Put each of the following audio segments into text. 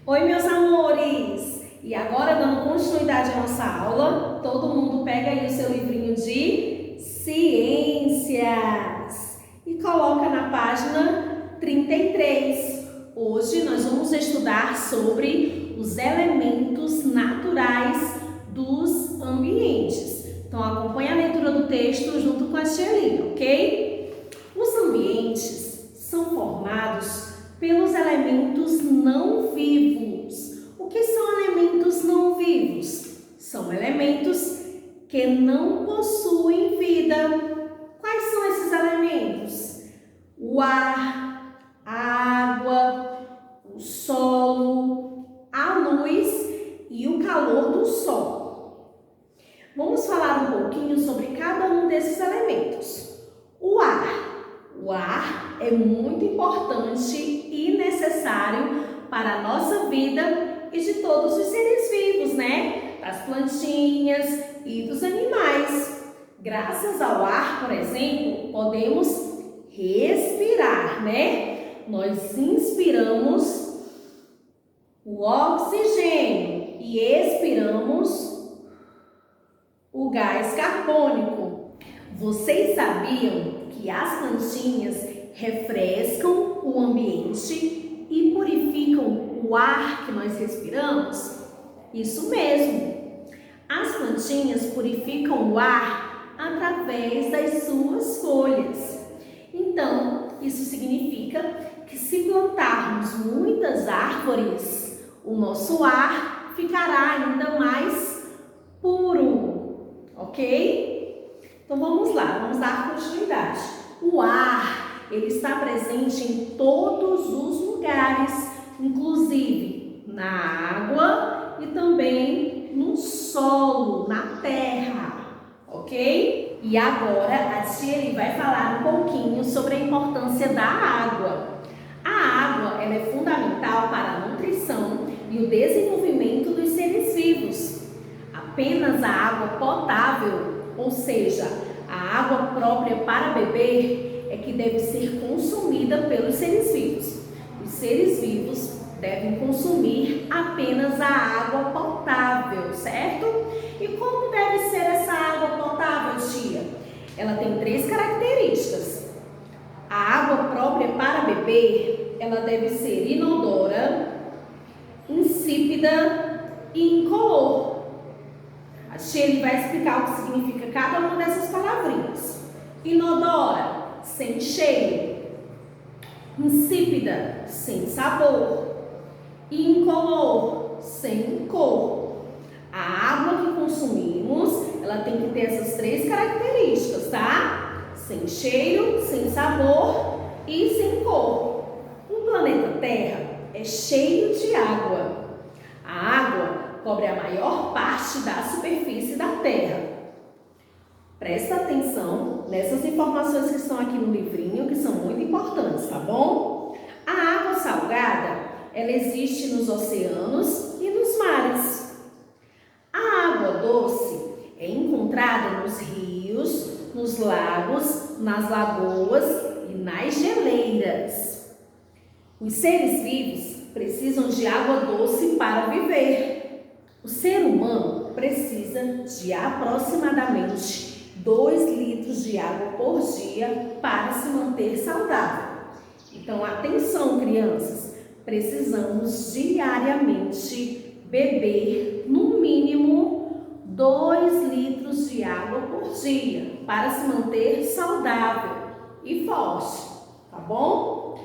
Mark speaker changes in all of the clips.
Speaker 1: Oi, meus amores! E agora, dando continuidade à nossa aula, todo mundo pega aí o seu livrinho de ciências e coloca na página 33. Hoje nós vamos estudar sobre os elementos naturais dos ambientes. Então, acompanhe a leitura do texto junto com a tia Lina, ok? Os ambientes são formados pelos elementos não vivos. O que são elementos não vivos? São elementos que não possuem vida. Quais são esses elementos? O ar, a água, o solo, a luz e o calor do sol. Vamos falar um pouquinho sobre cada um desses elementos. O ar. O ar é muito importante e necessário para a nossa vida e de todos os seres vivos, né? Das plantinhas e dos animais. Graças ao ar, por exemplo, podemos respirar, né? Nós inspiramos o oxigênio e expiramos o gás carbônico. Vocês sabiam que as plantinhas refrescam o ambiente e purificam o ar que nós respiramos? Isso mesmo! As plantinhas purificam o ar através das suas folhas. Então, isso significa que se plantarmos muitas árvores, o nosso ar ficará ainda mais puro, ok? Então vamos lá, vamos dar continuidade. O ar, ele está presente em todos os lugares, inclusive na água e também no solo, na terra, ok? E agora a tia vai falar um pouquinho sobre a importância da água. A água, ela é fundamental para a nutrição e o desenvolvimento dos seres vivos. Apenas a água potável, ou seja, a água própria para beber, é que deve ser consumida pelos seres vivos. Os seres vivos devem consumir apenas a água potável, certo? E como deve ser essa água potável, tia? Ela tem 3 características. A água própria para beber, ela deve ser inodora, insípida e incolor. A tia vai explicar o que significa cada uma dessas palavrinhas. Inodora, sem cheiro. Insípida, sem sabor. E incolor, sem cor. A água que consumimos, ela tem que ter essas 3 características, tá? Sem cheiro, sem sabor e sem cor. O planeta Terra é cheio de água. A água cobre a maior parte da superfície da Terra. Presta atenção nessas informações que estão aqui no livrinho, que são muito importantes, tá bom? A água salgada, ela existe nos oceanos e nos mares. A água doce é encontrada nos rios, nos lagos, nas lagoas e nas geleiras. Os seres vivos precisam de água doce para viver. O ser humano precisa de aproximadamente 2 litros de água por dia para se manter saudável. Então, atenção, crianças, precisamos diariamente beber no mínimo 2 litros de água por dia para se manter saudável e forte, tá bom?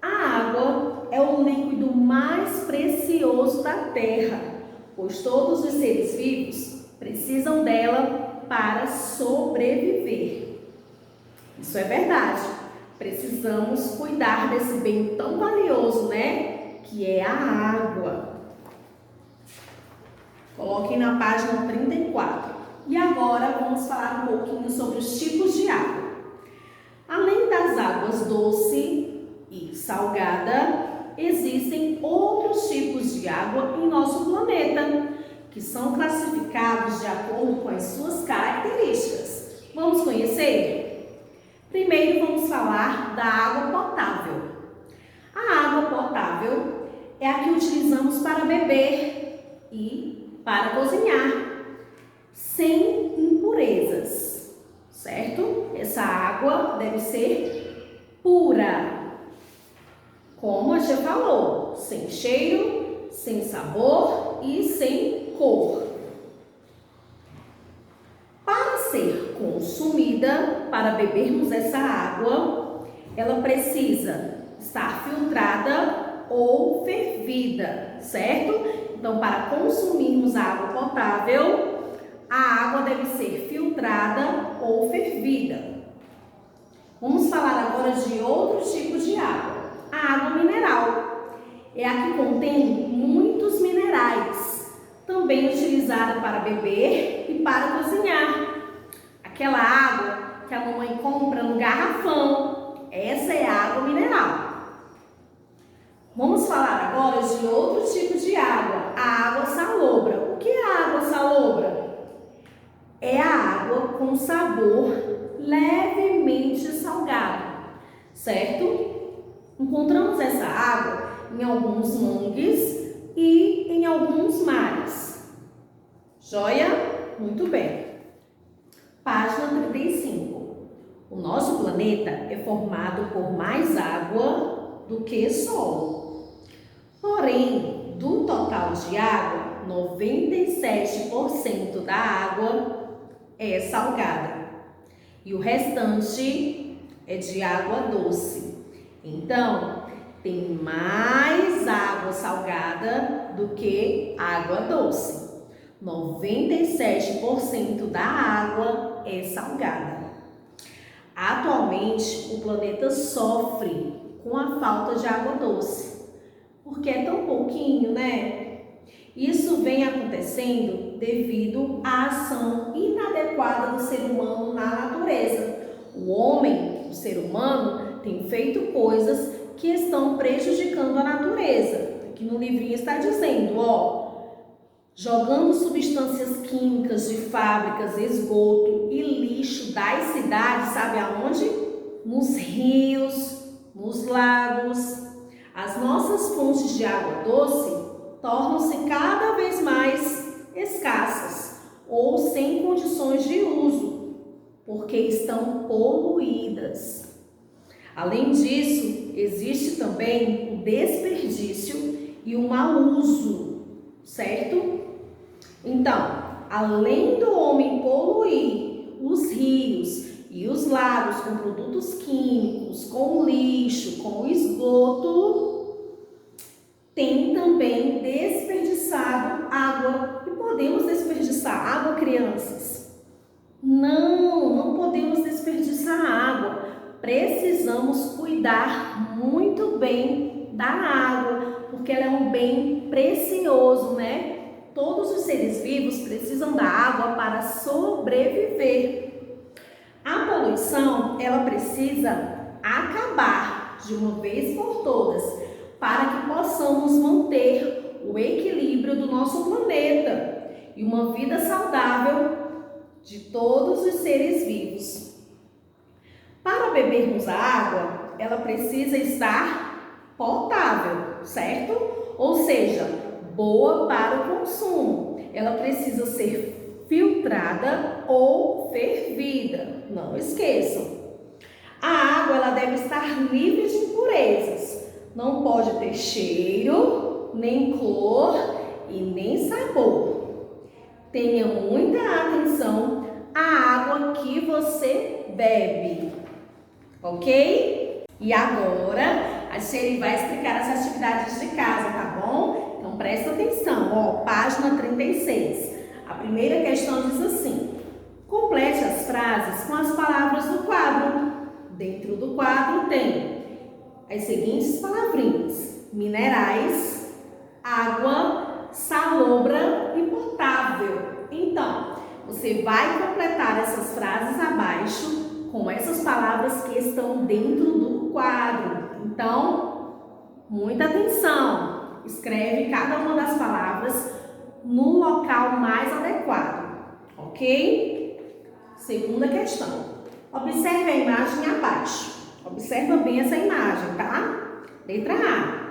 Speaker 1: A água é o líquido mais precioso da Terra, pois todos os seres vivos precisam dela para sobreviver. Isso é verdade. Precisamos cuidar desse bem tão valioso, né? Que é a água. Coloquem na página 34. E agora vamos falar um pouquinho sobre os tipos de água. Além das águas doce e salgada, existem outros tipos de água em nosso planeta, que são classificados de acordo com as suas características. Vamos conhecer? Primeiro vamos falar da água potável. A água potável é a que utilizamos utilizamos para beber e para cozinhar, sem impurezas, certo? Essa água deve ser pura, como a tia falou, sem cheiro, sem sabor e sem cor. Para ser consumida, para bebermos essa água, ela precisa estar filtrada ou fervida, certo? Então, para consumirmos a água potável, a água deve ser filtrada ou fervida. Vamos falar agora de outro tipo de água, a água mineral. É a que contém muitos minerais, também utilizada para beber e para cozinhar. Aquela água que a mamãe compra no garrafão, essa é a água mineral. Vamos falar agora de outro tipo de água, a água salobra. O que é a água salobra? É a água com sabor levemente salgado, certo? Encontramos essa água em alguns mangues e em alguns mares. Joia? Muito bem. Página 35. O nosso planeta é formado por mais água do que solo. Porém, do total de água, 97% da água é salgada e o restante é de água doce. Então, tem mais água salgada do que água doce. 97% da água é salgada. Atualmente, o planeta sofre com a falta de água doce, porque é tão pouquinho, né? Isso vem acontecendo devido à ação inadequada do ser humano na natureza. O homem, o ser humano, tem feito coisas que estão prejudicando a natureza. Aqui no livrinho está dizendo, jogando substâncias químicas de fábricas, esgoto e lixo das cidades, sabe aonde? Nos rios, nos lagos. As nossas fontes de água doce tornam-se cada vez mais escassas ou sem condições de uso, porque estão poluídas. Além disso, existe também o desperdício e o mau uso, certo? Então, além do homem poluir os rios e os lagos com produtos químicos, com lixo, com esgoto, tem também desperdiçado água. E podemos desperdiçar água, crianças? Não podemos desperdiçar água. Precisamos cuidar muito bem da água, porque ela é um bem precioso, né? Todos os seres vivos precisam da água para sobreviver. A poluição, ela precisa acabar de uma vez por todas, para que possamos manter o equilíbrio do nosso planeta e uma vida saudável de todos os seres vivos. Para bebermos a água, ela precisa estar potável, certo? Ou seja, boa para o consumo. Ela precisa ser filtrada ou fervida. Não esqueçam. A água ela deve estar livre de impurezas. Não pode ter cheiro, nem cor e nem sabor. Tenha muita atenção à água que você bebe, ok? E agora a Sherry vai explicar as atividades de casa, tá bom? Então presta atenção, página 36. A primeira questão diz assim: complete as frases com as palavras do quadro. Dentro do quadro tem as seguintes palavrinhas: minerais, água, salobra e potável. Então, você vai completar essas frases abaixo com essas palavras que estão dentro do quadro. Então, muita atenção. Escreve cada uma das palavras no local mais adequado, ok? Segunda questão. Observe a imagem abaixo. Observa bem essa imagem, tá? Letra A.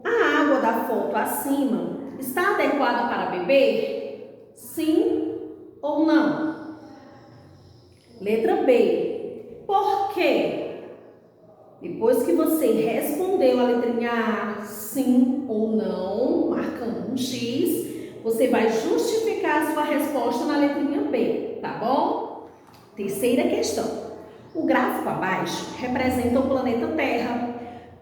Speaker 1: A água da foto acima está adequado para beber? Sim ou não? Letra B. Por quê? Depois que você respondeu a letrinha A, sim ou não, marcando um X, você vai justificar a sua resposta na letrinha B, tá bom? Terceira questão. O gráfico abaixo representa o planeta Terra.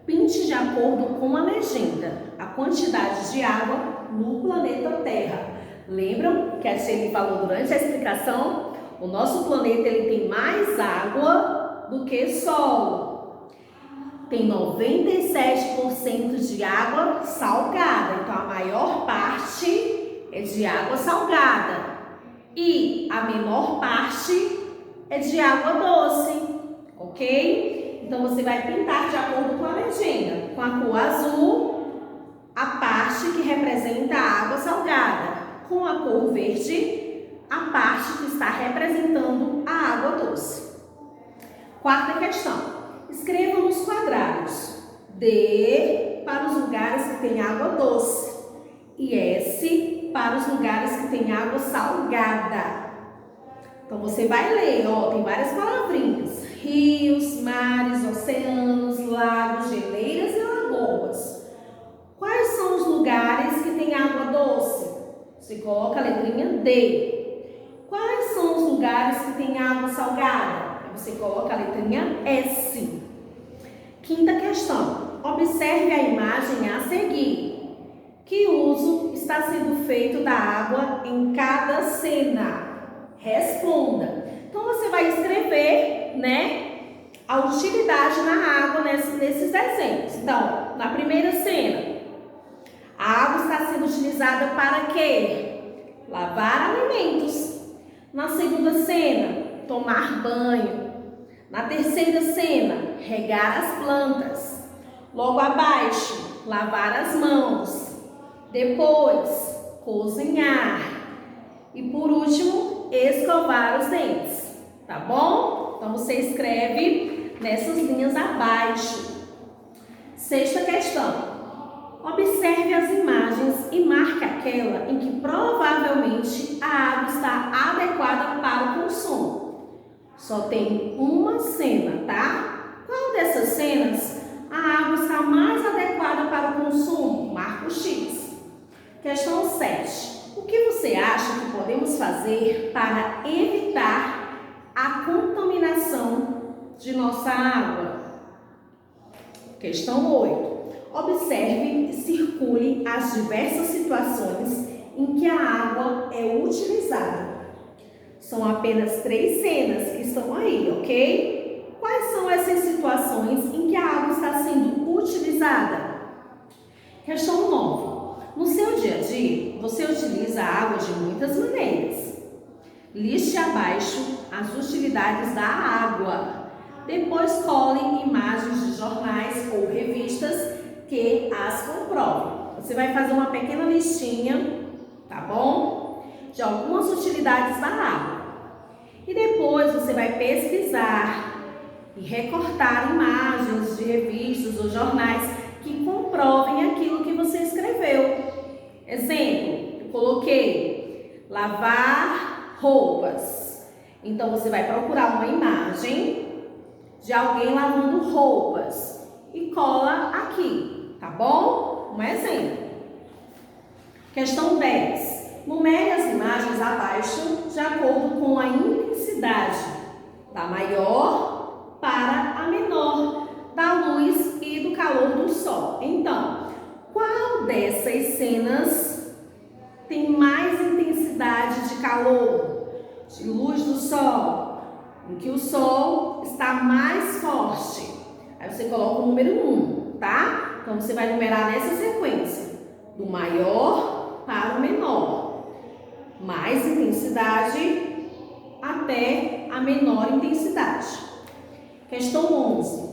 Speaker 1: Pinte de acordo com a legenda a quantidade de água no planeta Terra. Lembram que a Shirley falou durante a explicação? O nosso planeta ele tem mais água do que solo. Tem 97% de água salgada. Então, a maior parte é de água salgada. E a menor parte é de água doce, ok? Então, você vai pintar de acordo com a legenda. Com a cor azul, a parte que representa a água salgada. Com a cor verde, a parte que está representando a água doce. Quarta questão. Escreva nos quadrados D para os lugares que tem água doce e S para os lugares que tem água salgada. Então, você vai ler, ó, tem várias palavrinhas. Rios, mares, oceanos, lagos, geleiras e lagoas. Quais são os lugares que tem água doce? Você coloca a letrinha D. Quais são os lugares que tem água salgada? Você coloca a letrinha S. Quinta questão. Observe a imagem a seguir. Que uso está sendo feito da água em cada cena? Responda. Então, você vai escrever, a utilidade na água nesses desenhos. Então, na primeira cena, a água está sendo utilizada para quê? Lavar alimentos. Na segunda cena, tomar banho. Na terceira cena, regar as plantas. Logo abaixo, lavar as mãos. Depois, cozinhar. E por último, escovar os dentes. Tá bom? Então, você escreve nessas linhas abaixo. Sexta questão. Observe as imagens e marque aquela em que provavelmente a água está adequada para o consumo. Só tem uma cena, tá? Qual dessas cenas a água está mais adequada para o consumo? Marca o X. Questão 7. O que você acha que podemos fazer para evitar a contaminação de nossa água? Questão 8. Observe e circule as diversas situações em que a água é utilizada. São apenas 3 cenas que estão aí, ok? Quais são essas situações em que a água está sendo utilizada? Questão 9. No seu dia a dia, você utiliza a água de muitas maneiras. Liste abaixo as utilidades da água. Depois cole imagens de jornais ou revistas que as comprovam. Você vai fazer uma pequena listinha, tá bom? De algumas utilidades da água. E depois você vai pesquisar e recortar imagens de revistas ou jornais que comprovem aquilo que você escreveu. Exemplo, eu coloquei lavar roupas. Então, você vai procurar uma imagem de alguém lavando roupas e cola aqui, tá bom? Um exemplo. Questão 10. Numere as imagens abaixo de acordo com a intensidade da maior para a menor da luz e do calor do sol. Então, qual dessas cenas tem mais intensidade de calor, de luz do sol, em que o sol está mais forte? Aí você coloca o número 1, tá? Então, você vai numerar nessa sequência, do maior para o menor. Mais intensidade até a menor intensidade. Questão 11.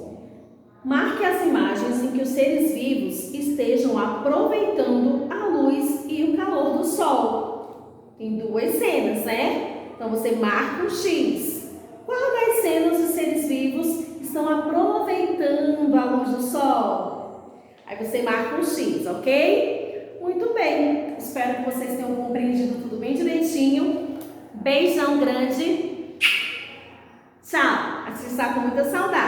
Speaker 1: Marque as imagens em que os seres vivos estejam aproveitando a luz e o calor do sol. Tem 2 cenas, né? Então, você marca um X. Qual das cenas os seres vivos estão aproveitando a luz do sol? Aí você marca um X, ok? Espero que vocês tenham compreendido tudo bem direitinho. Beijão grande. Tchau. A gente está com muita saudade.